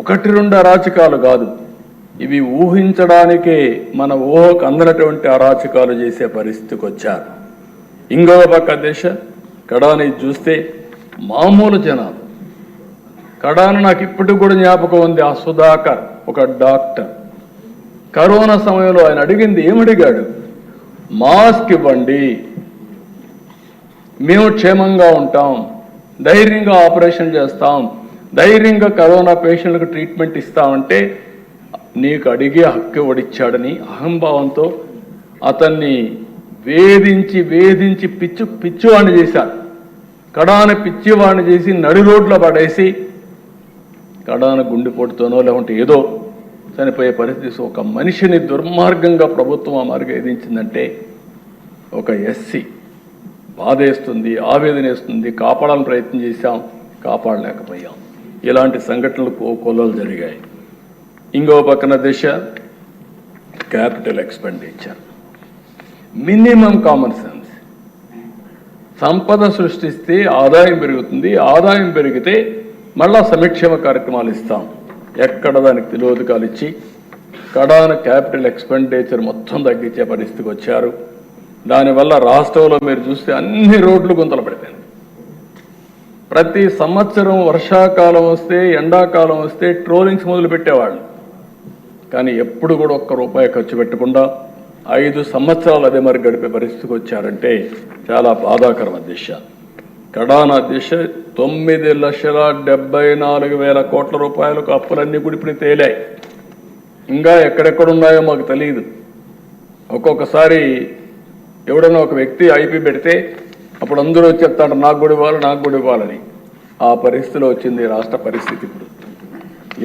ఒకటి రెండు అరాచకాలు కాదు, ఇవి ఊహించడానికే మన ఊహకు అందనటువంటి అరాచకాలు చేసే పరిస్థితికి వచ్చారు. ఇంకొక పక్క దేశ కడాని చూస్తే మామూలు జనాలు. కడాను నాకు ఇప్పటికి కూడా జ్ఞాపకం ఉంది. ఆ సుధాకర్ ఒక డాక్టర్ కరోనా సమయంలో ఆయన అడిగింది ఏమడిగాడు? మాస్క్ ఇవ్వండి, మేము క్షేమంగా ఉంటాం, ధైర్యంగా ఆపరేషన్ చేస్తాం, ధైర్యంగా కరోనా పేషెంట్లకు ట్రీట్మెంట్ ఇస్తామంటే నీకు అడిగే హక్కు ఇవ్వడిచ్చాడని అహంభావంతో అతన్ని వేధించి వేధించి పిచ్చివాణ్ణి చేశారు. కడాన పిచ్చివాణ్ణి చేసి నడి రోడ్లో పడేసి కడాన గుండెపోటుతోనో లేకుంటే ఏదో చనిపోయే పరిస్థితి. ఒక మనిషిని దుర్మార్గంగా ప్రభుత్వం ఆ మార్గం ఏదించిందంటే ఒక ఎస్సీ బాధేస్తుంది, ఆవేదన వేస్తుంది. కాపాడాలని ప్రయత్నం చేశాం, కాపాడలేకపోయాం. ఇలాంటి సంఘటనలు కొల్లలు జరిగాయి. ఇంకో పక్కన దిశ capital expenditure, minimum common sense. సంపద సృష్టిస్తే ఆదాయం పెరుగుతుంది, ఆదాయం పెరిగితే మళ్ళా సంక్షేమ కార్యక్రమాలు ఇస్తాం. ఎక్కడ దానికి నిరోధకాలు ఇచ్చి కడాన క్యాపిటల్ ఎక్స్పెండిచర్ మొత్తం తగ్గించే పరిస్థితికి వచ్చారు. దానివల్ల రాష్ట్రంలో మీరు చూస్తే అన్ని రోడ్లు గుంతలు పడిపోయాయి. ప్రతి సంవత్సరం వర్షాకాలం వస్తే ఎండాకాలం వస్తే ట్రోలింగ్స్ మొదలు పెట్టేవాళ్ళు, కానీ ఎప్పుడు కూడా ఒక్క రూపాయి ఖర్చు పెట్టకుండా 5 సంవత్సరాలు అదే మరి గడిపే పరిస్థితికి వచ్చారంటే చాలా బాధాకరం. దిశ కడానా దిశ 9,74,000 కోట్ల రూపాయలకు అప్పులన్నీ కూడా ఇప్పుడు తేలాయి. ఇంకా ఎక్కడెక్కడున్నాయో మాకు తెలియదు. ఒక్కొక్కసారి ఎవడన్నా ఒక వ్యక్తి ఐపీ పెడితే అప్పుడు అందరూ చెప్తాడు నాకు కూడా ఇవ్వాలి, నాకు కూడా ఇవ్వాలని. ఆ పరిస్థితిలో వచ్చింది రాష్ట్ర పరిస్థితి. ఇప్పుడు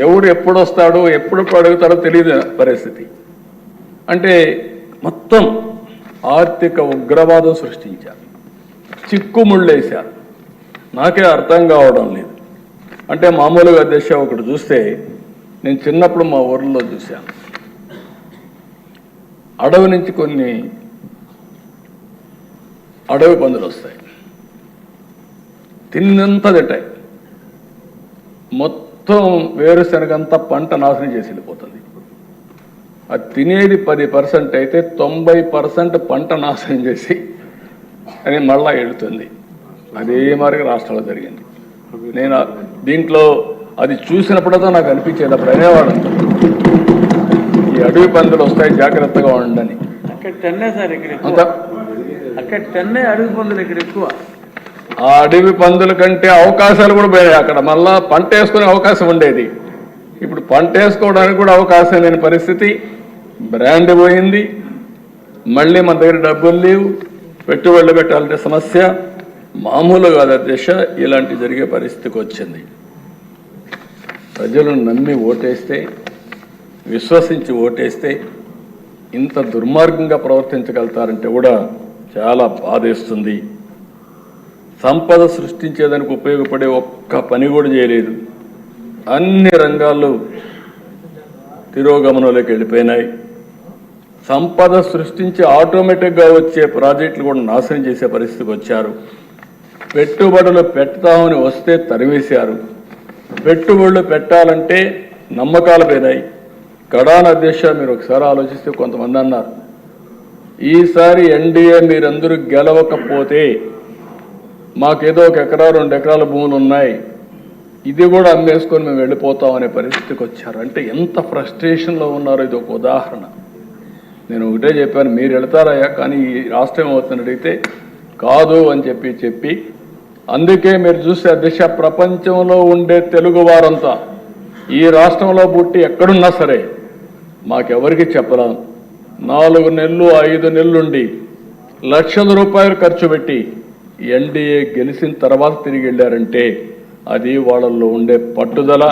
ఎవడు ఎప్పుడు వస్తాడో ఎప్పుడు అడుగుతాడో తెలియదు పరిస్థితి. అంటే మొత్తం ఆర్థిక ఉగ్రవాదం సృష్టించారు, చిక్కుముళ్ళేశారు. నాకే అర్థం కావడం లేదు. అంటే మామూలుగా దేశ ఒకటి చూస్తే నేను చిన్నప్పుడు మా ఊర్లో చూశాను. అడవి నుంచి కొన్ని అడవి పందులు వస్తాయి, తిన్నంతా తింటాయి. మొత్తం వేరుశనగంతా పంట నాశనం చేసి వెళ్ళిపోతుంది. అది తినేది 10% అయితే 90% పంట నాశనం చేసి అని మళ్ళా వెళుతుంది. అదే మరి రాష్ట్రాల్లో జరిగింది. నేను దీంట్లో అది చూసినప్పుడతో నాకు అనిపించేది, అప్పుడు అనేవాడు ఈ అడవి పందులు వస్తాయి జాగ్రత్తగా ఉండని. అడవి పందులు ఇక్కడ ఎక్కువ. ఆ అడవి పందుల కంటే అవకాశాలు కూడా పోయాయి. అక్కడ మళ్ళా పంట వేసుకునే అవకాశం ఉండేది, ఇప్పుడు పంట వేసుకోవడానికి కూడా అవకాశం లేని పరిస్థితి. బ్రాండ్ పోయింది, మళ్ళీ మన దగ్గర డబ్బులు లేవు, పెట్టుబడులు పెట్టాలంటే సమస్య. మామూలుగా దిశ ఇలాంటి జరిగే పరిస్థితికి వచ్చింది. ప్రజలను నమ్మి ఓటేస్తే, విశ్వసించి ఓటేస్తే ఇంత దుర్మార్గంగా ప్రవర్తించగలుగుతారంటే కూడా చాలా బాధేస్తుంది. సంపద సృష్టించేదానికి ఉపయోగపడే ఒక్క పని కూడా చేయలేదు. అన్ని రంగాల్లో తిరోగమనంలోకి వెళ్ళిపోయినాయి. సంపద సృష్టించి ఆటోమేటిక్గా వచ్చే ప్రాజెక్టులు కూడా నాశనం చేసే పరిస్థితికి వచ్చారు. పెట్టుబడులు పెడతామని వస్తే తరివేశారు. పెట్టుబడులు పెట్టాలంటే నమ్మకాలు పోయినాయి. కడాన దిశ మీరు ఒకసారి ఆలోచిస్తే కొంతమంది అన్నారు ఈసారి ఎన్డీఏ మీరందరూ గెలవకపోతే మాకేదో 1 ఎకరా 2 ఎకరాల భూములు ఉన్నాయి, ఇది కూడా అమ్మేసుకొని మేము వెళ్ళిపోతాం అనే పరిస్థితికి వచ్చారు. అంటే ఎంత ఫ్రస్ట్రేషన్లో ఉన్నారో ఇది ఒక ఉదాహరణ. నేను ఒకటే చెప్పాను, మీరు వెళతారయ్యా, కానీ ఈ రాష్ట్రం ఏమవుతుందని అడిగితే కాదు అని చెప్పి అందుకే మీరు చూసే దిశ ప్రపంచంలో ఉండే తెలుగు వారంతా ఈ రాష్ట్రంలో పుట్టి ఎక్కడున్నా సరే మాకెవరికి చెప్పలేం. 4 నెలలు 5 నెలలుండి లక్షల రూపాయలు ఖర్చు పెట్టి ఎన్డీఏ గెలిచిన తర్వాత తిరిగి వెళ్ళారంటే అది వాళ్ళల్లో ఉండే పట్టుదల,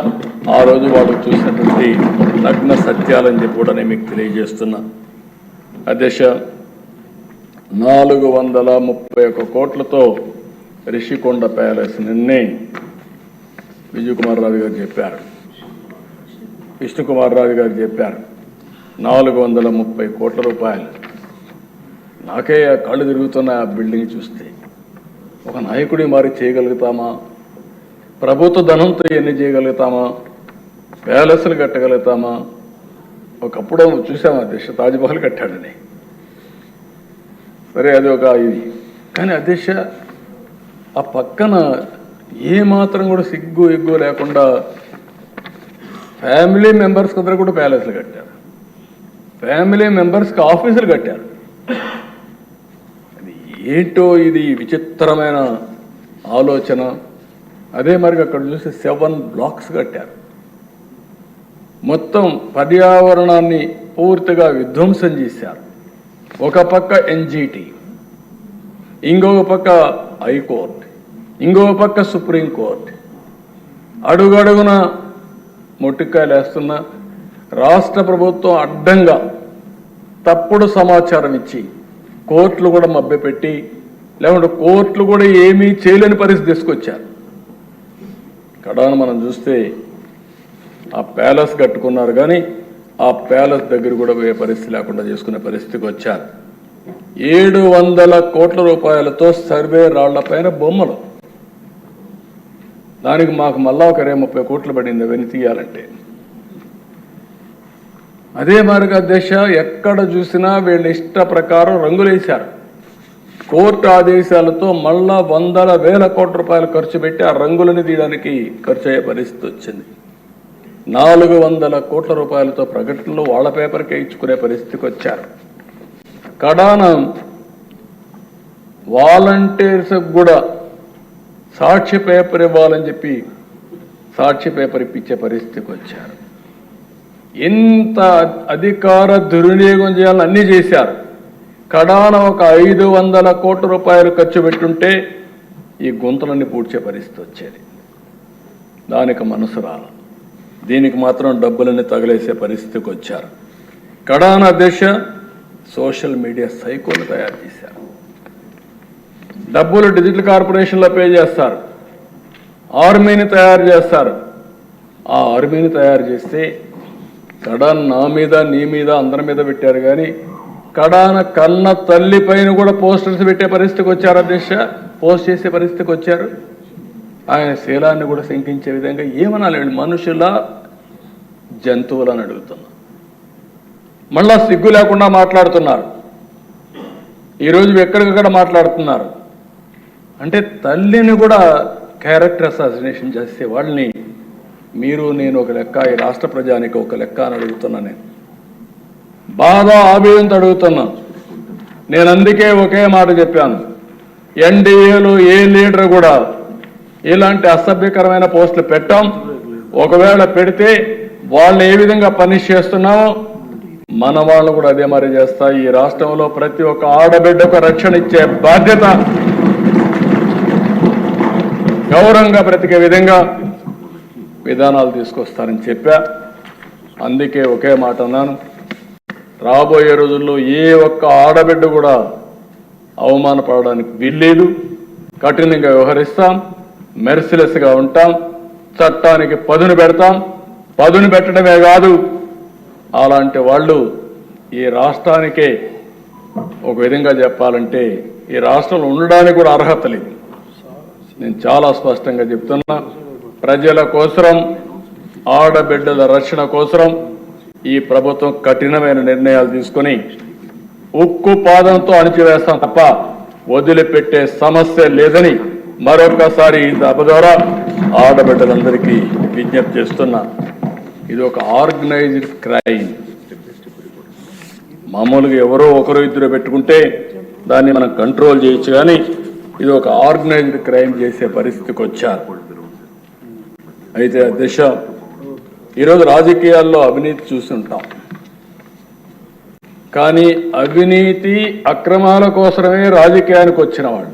ఆ రోజు వాళ్ళు చూసినటువంటి నగ్న సత్యాలని చెప్పి కూడా నేను మీకు తెలియజేస్తున్నా. అధ్యక్ష 431 కోట్లతో రిషికొండ ప్యాలెస్ నిన్నే విజయ్ కుమార్ రావు గారు చెప్పారు, విష్ణుకుమార్ రావు గారు చెప్పారు 430 కోట్ల రూపాయలు. నాకే కళ్ళు తిరుగుతున్న ఆ బిల్డింగ్ చూస్తే ఒక నాయకుడి మారి చేయగలుగుతామా? ప్రభుత్వ ధనంతో ఎన్ని చేయగలుగుతామా? ప్యాలెస్లు కట్టగలుగుతామా? ఒకప్పుడు చూసామా అధ్యక్ష, తాజ్మహల్ కట్టాడని. సరే, అది ఒక ఇది. కానీ అధ్యక్ష, ఆ పక్కన ఏ మాత్రం కూడా సిగ్గు ఎగ్గు లేకుండా ఫ్యామిలీ మెంబర్స్కి అందరూ కూడా ప్యాలెస్లు కట్టారు, ఫ్యామిలీ మెంబర్స్కి ఆఫీసులు కట్టారు. అది ఏంటో ఇది విచిత్రమైన ఆలోచన. అదే మరి అక్కడ చూసి 7 బ్లాక్స్ కట్టారు. మొత్తం పర్యావరణాన్ని పూర్తిగా విధ్వంసం చేశారు. ఒక పక్క ఎన్జిటి, ఇంకొక పక్క హైకోర్టు, ఇంకొక పక్క సుప్రీంకోర్టు, అడుగడుగున మొట్టికాయలు వేస్తున్న రాష్ట్ర ప్రభుత్వం అడ్డంగా తప్పుడు సమాచారం ఇచ్చి కోర్టులు కూడా మభ్యపెట్టి, లేకుంటే కోర్టులు కూడా ఏమీ చేయలేని పరిస్థితి తీసుకొచ్చారు. కడాన మనం చూస్తే ఆ ప్యాలెస్ కట్టుకున్నారు, కానీ ఆ ప్యాలెస్ దగ్గర కూడా పోయే పరిస్థితి లేకుండా చేసుకునే పరిస్థితికి వచ్చారు. 700 కోట్ల రూపాయలతో సర్వే రాళ్లపైన బొమ్మలు. దానికి మాకు మళ్ళా ఒక 30 కోట్లు పడింది అవన్నీ తీయాలంటే. అదే మార్గ అధ్యక్ష, ఎక్కడ చూసినా వీళ్ళ ఇష్ట ప్రకారం రంగులేశారు. కోర్టు ఆదేశాలతో మళ్ళా 100,000 కోట్ల రూపాయలు ఖర్చు పెట్టి ఆ రంగులని తీయడానికి ఖర్చు అయ్యే పరిస్థితి వచ్చింది. 400 కోట్ల రూపాయలతో ప్రకటనలు వాళ్ళ పేపర్కే ఇచ్చుకునే పరిస్థితికి వచ్చారు. కడాన వాలంటీర్స్ కూడా సాక్షి పేపర్ ఇవ్వాలని చెప్పి సాక్షి పేపర్ ఇప్పించే పరిస్థితికి వచ్చారు. ఎంత అధికార దుర్వినియోగం చేయాలని అన్నీ చేశారు. కడాన ఒక 500 కోట్ల రూపాయలు ఖర్చు పెట్టుంటే ఈ గుంతలన్నీ పూడ్చే పరిస్థితి వచ్చేది. దానికి మనసు రాల, దీనికి మాత్రం డబ్బులన్నీ తగిలేసే పరిస్థితికి వచ్చారు. కడాన అధ్యక్ష, సోషల్ మీడియా సైకోలు తయారు చేశారు. డబ్బులు డిజిటల్ కార్పొరేషన్లో పే చేస్తారు, ఆర్మీని తయారు చేస్తారు. ఆ ఆర్మీని తయారు చేస్తే కడాన నా మీద నీ మీద అందరి మీద పెట్టారు, కానీ కడాన కన్న తల్లి పైన కూడా పోస్టర్స్ పెట్టే పరిస్థితికి వచ్చారు అధ్యక్ష, పోస్ట్ చేసే పరిస్థితికి వచ్చారు. ఆయన శీలాన్ని కూడా శంకించే విధంగా ఏమనాలి, మనుషుల జంతువులని అడుగుతున్నా. మళ్ళా సిగ్గు లేకుండా మాట్లాడుతున్నారు. ఈరోజు ఎక్కడికక్కడ మాట్లాడుతున్నారు. అంటే తల్లిని కూడా క్యారెక్టర్ అసాసినేషన్ చేసే వాళ్ళని మీరు నేను ఒక లెక్క, ఈ రాష్ట్ర ప్రజానికి ఒక లెక్క అని అడుగుతున్నా. నేను బాగా ఆవేదనతో అడుగుతున్నా. నేను అందుకే ఒకే మాట చెప్పాను, ఎన్డీఏలో ఏ లీడర్ కూడా ఇలాంటి అసభ్యకరమైన పోస్టులు పెట్టాం. ఒకవేళ పెడితే వాళ్ళని ఏ విధంగా పనిష్ చేస్తున్నామో మన వాళ్ళు కూడా అదే మరి చేస్తా. ఈ రాష్ట్రంలో ప్రతి ఒక్క ఆడబిడ్డకు రక్షణ ఇచ్చే బాధ్యత, గౌరవంగా బ్రతికే విధంగా విధానాలు తీసుకొస్తారని చెప్పా. అందుకే ఒకే మాట అన్నాను, రాబోయే రోజుల్లో ఏ ఒక్క ఆడబిడ్డ కూడా అవమానపడడానికి వీల్లేదు. కఠినంగా వ్యవహరిస్తాం, మెర్సిలెస్గా ఉంటాం, చట్టానికి పదును పెడతాం. పదును పెట్టడమే కాదు, అలాంటి వాళ్ళు ఈ రాష్ట్రానికే ఒక విధంగా చెప్పాలంటే ఈ రాష్ట్రంలో ఉండడానికి కూడా అర్హత లేదు. నేను చాలా స్పష్టంగా చెప్తున్నా, ప్రజల కోసం, ఆడబిడ్డల రక్షణ కోసం ఈ ప్రభుత్వం కఠినమైన నిర్ణయాలు తీసుకొని ఉక్కు పాదంతో అణిచివేస్తాం తప్ప వదిలిపెట్టే సమస్య లేదని మరొకసారి ఈ సభ ద్వారా ఆడబిడ్డలందరికీ విజ్ఞప్తి చేస్తున్నా. ఇది ఒక ఆర్గనైజ్డ్ క్రైమ్. మామూలుగా ఎవరో ఒకరు ఇద్దరు పెట్టుకుంటే దాన్ని మనం కంట్రోల్ చేయొచ్చు, కానీ ఇది ఒక ఆర్గనైజ్డ్ క్రైమ్ చేసే పరిస్థితికి వచ్చారు. అయితే అధ్యక్ష, ఈరోజు రాజకీయాల్లో అవినీతి చూస్తుంటాం, కానీ అవినీతి అక్రమాల కోసమే రాజకీయానికి వచ్చిన వాళ్ళు.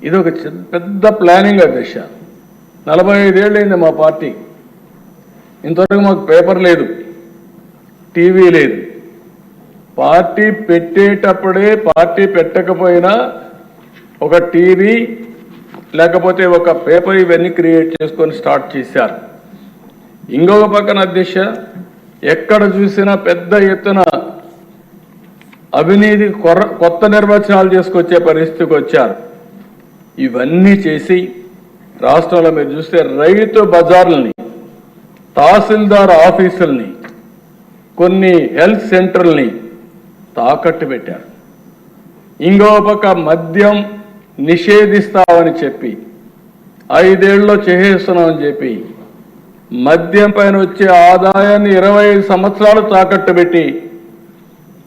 ఇది ఒక పెద్ద ప్లానింగ్ అధ్యక్ష. 45 ఏళ్ళైంది మా పార్టీ. ఇంతవరకు మాకు పేపర్ లేదు, టీవీ లేదు. పార్టీ పెట్టేటప్పుడే, పార్టీ పెట్టకపోయినా ఒక టీవీ లేకపోతే ఒక పేపర్ ఇవన్నీ క్రియేట్ చేసుకొని స్టార్ట్ చేశారు. ఇంకొక పక్కన అధ్యక్ష, ఎక్కడ చూసినా పెద్ద ఎత్తున అవినీతి కొత్త నిర్వచనాలు చేసుకొచ్చే పరిస్థితికి వచ్చారు. ఇవన్నీ చేసి రాష్ట్రంలో మీరు చూస్తే రైతు బజార్లని తహసీల్దార్ ఆఫీసుల్ని, కొన్ని హెల్త్ సెంటర్ని తాకట్టు పెట్టారు. ఇంకో పక్క మద్యం నిషేధిస్తామని చెప్పి 5 ఏళ్ళలో చేసేస్తున్నామని చెప్పి మద్యం పైన వచ్చే ఆదాయాన్ని 25 సంవత్సరాలు తాకట్టు పెట్టి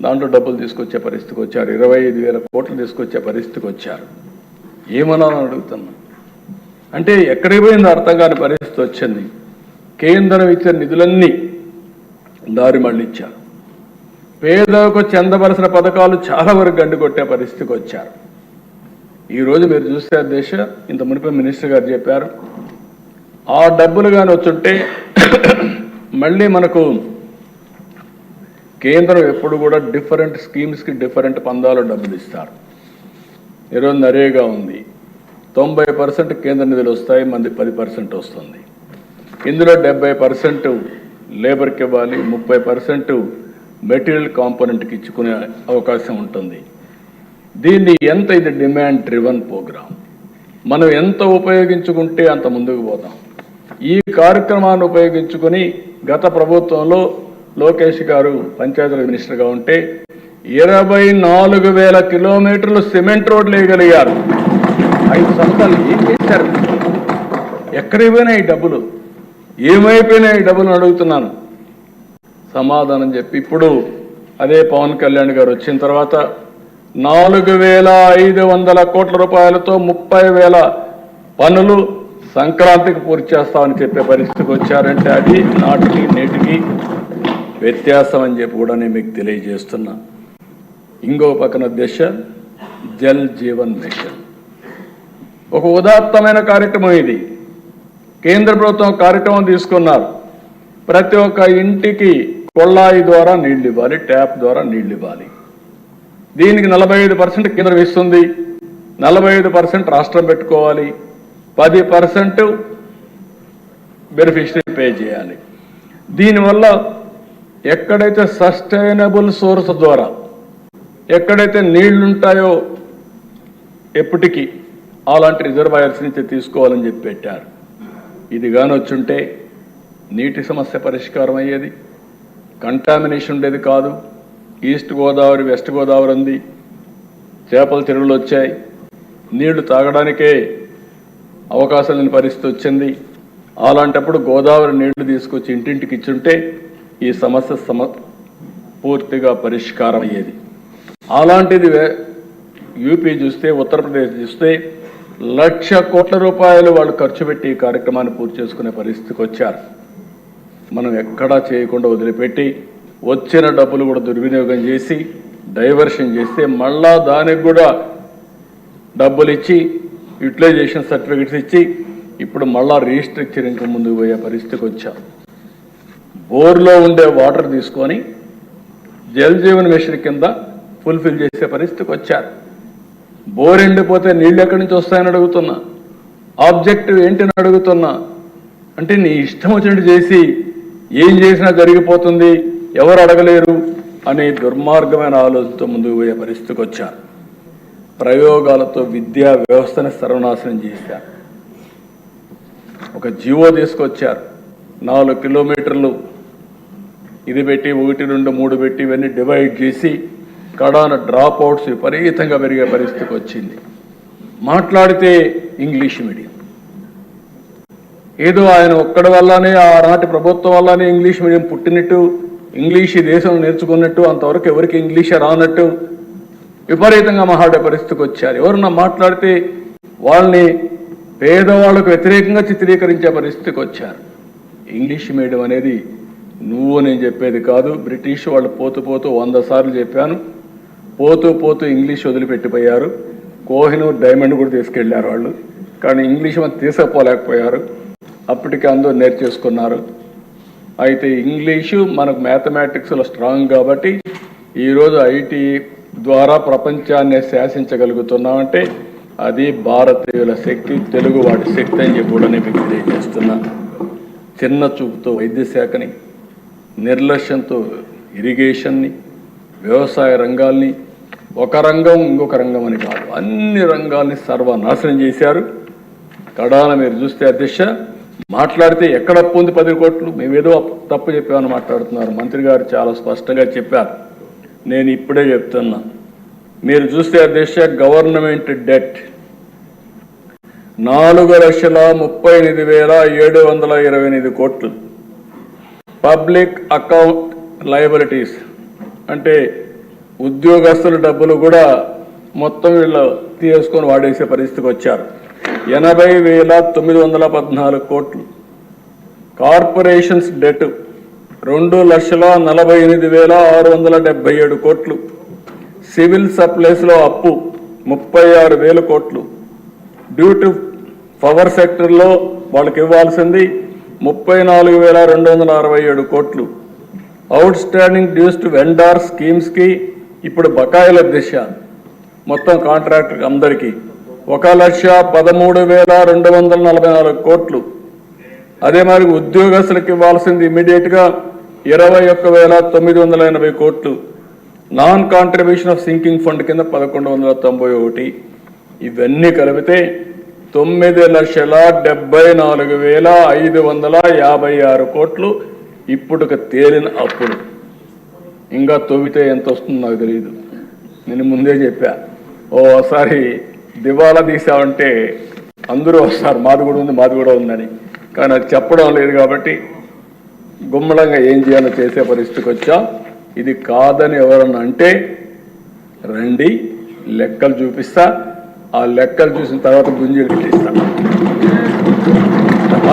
దాంట్లో డబ్బులు తీసుకొచ్చే పరిస్థితికి వచ్చారు. 25,000 కోట్లు తీసుకొచ్చే పరిస్థితికి వచ్చారు. ఏమన్నాను అడుగుతున్నా. అంటే ఎక్కడికి పోయింది అర్థం కాని పరిస్థితి వచ్చింది. కేంద్రం ఇచ్చిన నిధులన్నీ దారి మళ్ళించారు. పేదలకు చెందవలసిన పథకాలు చాలా వరకు గండి కొట్టే పరిస్థితికి వచ్చారు. ఈరోజు మీరు చూస్తే దేశ ఇంత మునిపే మినిస్టర్ గారు చెప్పారు, ఆ డబ్బులు కానీ వచ్చుంటే మళ్ళీ మనకు కేంద్రం ఎప్పుడు కూడా డిఫరెంట్ స్కీమ్స్కి డిఫరెంట్ పందాలు డబ్బులు ఇస్తారు. ఈరోజు నరేగా ఉంది, 90% కేంద్ర నిధులు వస్తాయి, మంది 10% వస్తుంది. ఇందులో 70% లేబర్కి ఇవ్వాలి, 30% మెటీరియల్ కాంపోనెంట్కి ఇచ్చుకునే అవకాశం ఉంటుంది. దీన్ని ఎంత ఇది డిమాండ్ డ్రివన్ ప్రోగ్రామ్, మనం ఎంత ఉపయోగించుకుంటే అంత ముందుకు పోతాం. ఈ కార్యక్రమాన్ని ఉపయోగించుకొని గత ప్రభుత్వంలో లోకేష్ గారు పంచాయతీరాజ్ మినిస్టర్గా ఉంటే 24,000 కిలోమీటర్లు సిమెంట్ రోడ్లు వేయగలిగారు. 5 సంవత్సరాలు ఏం చేశారు? ఎక్కడికి పోయినాయి ఈ డబ్బులు? ఏమైపోయినాయి ఈ డబ్బులు అడుగుతున్నాను సమాధానం చెప్పి. ఇప్పుడు అదే పవన్ కళ్యాణ్ గారు వచ్చిన తర్వాత 4,500 కోట్ల రూపాయలతో 30,000 పనులు సంక్రాంతికి పూర్తి చేస్తామని చెప్పే పరిస్థితికి వచ్చారంటే అది నాటికి నేటికి వ్యత్యాసం అని చెప్పి కూడా నేను మీకు తెలియజేస్తున్నా. ఇంకో పక్కన దశ జల్ జీవన్ మిషన్, ఒక ఉదాత్తమైన కార్యక్రమం ఇది. కేంద్ర ప్రభుత్వం కార్యక్రమం తీసుకున్నారు. ప్రతి ఒక్క ఇంటికి కొళ్ళాయి ద్వారా నీళ్లు ఇవ్వాలి, ట్యాప్ ద్వారా నీళ్లు ఇవ్వాలి. దీనికి 45% కేంద్రం ఇస్తుంది, 45% రాష్ట్రం పెట్టుకోవాలి, 10% బెనిఫిషరీ పే చేయాలి. దీనివల్ల ఎక్కడైతే సస్టైనబుల్ సోర్స్ ద్వారా ఎక్కడైతే నీళ్లు ఉంటాయో ఎప్పటికీ అలాంటి రిజర్వాయర్స్ నుంచి తీసుకోవాలని చెప్పి పెట్టారు. ఇది కానీ వచ్చుంటే నీటి సమస్య పరిష్కారం అయ్యేది, కంటామినేషన్ ఉండేది కాదు. ఈస్ట్ గోదావరి, వెస్ట్ గోదావరి ఉంది, చేపల చెరువులు వచ్చాయి, నీళ్లు తాగడానికే అవకాశం లేని పరిస్థితి వచ్చింది. అలాంటప్పుడు గోదావరి నీళ్లు తీసుకొచ్చి ఇంటింటికి ఇచ్చుంటే ఈ సమస్య పూర్తిగా పరిష్కారం అయ్యేది. అలాంటిది యూపీ చూస్తే, ఉత్తరప్రదేశ్ చూస్తే 1,00,000 కోట్ల రూపాయలు వాళ్ళు ఖర్చు పెట్టి ఈ కార్యక్రమాన్ని పూర్తి చేసుకునే పరిస్థితికి వచ్చారు. మనం ఎక్కడా చేయకుండా వదిలిపెట్టి వచ్చిన డబ్బులు కూడా దుర్వినియోగం చేసి డైవర్షన్ చేస్తే మళ్ళా దానికి కూడా డబ్బులు ఇచ్చి యూటిలైజేషన్ సర్టిఫికెట్స్ ఇచ్చి ఇప్పుడు మళ్ళా రీస్ట్రక్చరింగ్ ముందుకు పోయే పరిస్థితికి వచ్చాం. బోర్లో ఉండే వాటర్ తీసుకొని జల్ జీవన్ మిషన్ కింద ఫుల్ఫిల్ చేసే పరిస్థితికి వచ్చారు. బోర్ ఎండిపోతే నీళ్ళు ఎక్కడి నుంచి వస్తాయని అడుగుతున్నా, ఆబ్జెక్టివ్ ఏంటని అడుగుతున్నా. అంటే నీ ఇష్టం వచ్చినట్టు చేసి ఏం చేసినా జరిగిపోతుంది, ఎవరు అడగలేరు అనే దుర్మార్గమైన ఆలోచనతో ముందుకు పోయే పరిస్థితికి వచ్చారు. ప్రయోగాలతో విద్యా వ్యవస్థని సర్వనాశనం చేశారు. ఒక జీవో తీసుకొచ్చారు, 4 కిలోమీటర్లు ఇది పెట్టి 1, 2, 3 పెట్టి ఇవన్నీ డివైడ్ చేసి కడాన డ్రాప్ అవుట్స్ విపరీతంగా పెరిగే పరిస్థితికి వచ్చింది. మాట్లాడితే ఇంగ్లీష్ మీడియం, ఏదో ఆయన ఒక్కడి వల్లనే ఆనాటి ప్రభుత్వం వల్లనే ఇంగ్లీష్ మీడియం పుట్టినట్టు, ఇంగ్లీష్ ఈ దేశం నేర్చుకున్నట్టు, అంతవరకు ఎవరికి ఇంగ్లీషే రానట్టు విపరీతంగా మాట్లాడే పరిస్థితికి వచ్చారు. ఎవరన్నా మాట్లాడితే వాళ్ళని పేదవాళ్ళకు వ్యతిరేకంగా చిత్రీకరించే పరిస్థితికి వచ్చారు. ఇంగ్లీష్ మీడియం అనేది నువ్వు నేను చెప్పేది కాదు. బ్రిటిష్ వాళ్ళు పోతూ 100 సార్లు చెప్పాను, పోతూ ఇంగ్లీష్ వదిలిపెట్టిపోయారు. కోహినూర్ డైమండ్ కూడా తీసుకెళ్లారు వాళ్ళు, కానీ ఇంగ్లీష్ మనం తీసుకుపోలేకపోయారు. అప్పటికి అందరూ నేర్చేసుకున్నారు. అయితే ఇంగ్లీషు మనకు మ్యాథమెటిక్స్లో స్ట్రాంగ్ కాబట్టి ఈరోజు ఐటీ ద్వారా ప్రపంచాన్ని శాసించగలుగుతున్నామంటే అది భారతీయుల శక్తి, తెలుగు వాటి శక్తి అని చెప్పి కూడా నేను మీకు తెలియజేస్తున్నా. చిన్న చూపుతో వైద్య శాఖని, నిర్లక్ష్యంతో ఇరిగేషన్ని, వ్యవసాయ రంగాల్ని, ఒక రంగం ఇంకొక రంగం అని కాదు అన్ని రంగాల్ని సర్వనాశనం చేశారు. కడాన మీరు చూస్తే అధ్యక్ష మాట్లాడితే ఎక్కడ అప్పు ఉంది 10 కోట్లు, మేమేదో తప్పు చెప్పామని మాట్లాడుతున్నారు. మంత్రి గారు చాలా స్పష్టంగా చెప్పారు. నేను ఇప్పుడే చెప్తున్నా, మీరు చూస్తే అధ్యక్ష గవర్నమెంట్ డెట్ 4,38,728 కోట్లు. పబ్లిక్ అకౌంట్ లయబిలిటీస్ అంటే ఉద్యోగస్తుల డబ్బులు కూడా మొత్తం వీళ్ళు తీసుకొని వాడేసే పరిస్థితికి వచ్చారు. 80,914 కోట్లు. కార్పొరేషన్స్ డెట్ 2,48,677 కోట్లు. సివిల్ సప్లైస్లో అప్పు 36,000 కోట్లు. డ్యూ టు పవర్ సెక్టర్లో వాళ్ళకి ఇవ్వాల్సింది 34,267 కోట్లు. Outstanding dues to vendor స్కీమ్స్కి ఇప్పుడు బకాయిల దిశ మొత్తం కాంట్రాక్టర్ అందరికీ 1,13,244 కోట్లు. అదే మరి ఉద్యోగస్తులకు ఇవ్వాల్సింది ఇమీడియట్గా 21,980 కోట్లు. Non contribution of sinking fund కింద 1,191. ఇవన్నీ కలిపితే 9,74,556 కోట్లు ఇప్పుడు తేలిన అప్పులు. ఇంకా తవ్వితే ఎంత వస్తుందో నాకు తెలియదు. నేను ముందే చెప్పా, ఓసారి దివాలా తీసామంటే అందరూ వస్తారు, మాది కూడా ఉందని. కానీ అది చెప్పడం లేదు కాబట్టి గుమ్మడంగా ఏం చేయాలో చేసే పరిస్థితికి వచ్చా. ఇది కాదని ఎవరన్నా అంటే రండి, లెక్కలు చూపిస్తా. ఆ లెక్కలు చూసిన తర్వాత గుంజీలు పెట్టిస్తా.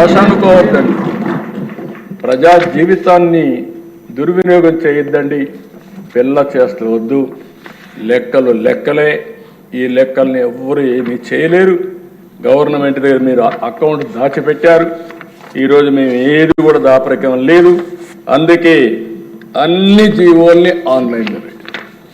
ఆశానుకోవద్దండి, ప్రజా జీవితాన్ని దుర్వినియోగం చేయొద్దండి. పిల్ల చేష్టలు వద్దు. లెక్కలు లెక్కలే. ఈ లెక్కల్ని ఎవ్వరూ ఏమీ చేయలేరు. గవర్నమెంట్ దగ్గర మీరు అకౌంట్ దాచిపెట్టారు. ఈరోజు మేము ఏది కూడా దాపరికం లేదు. అందుకే అన్ని జీవోల్ని ఆన్లైన్లో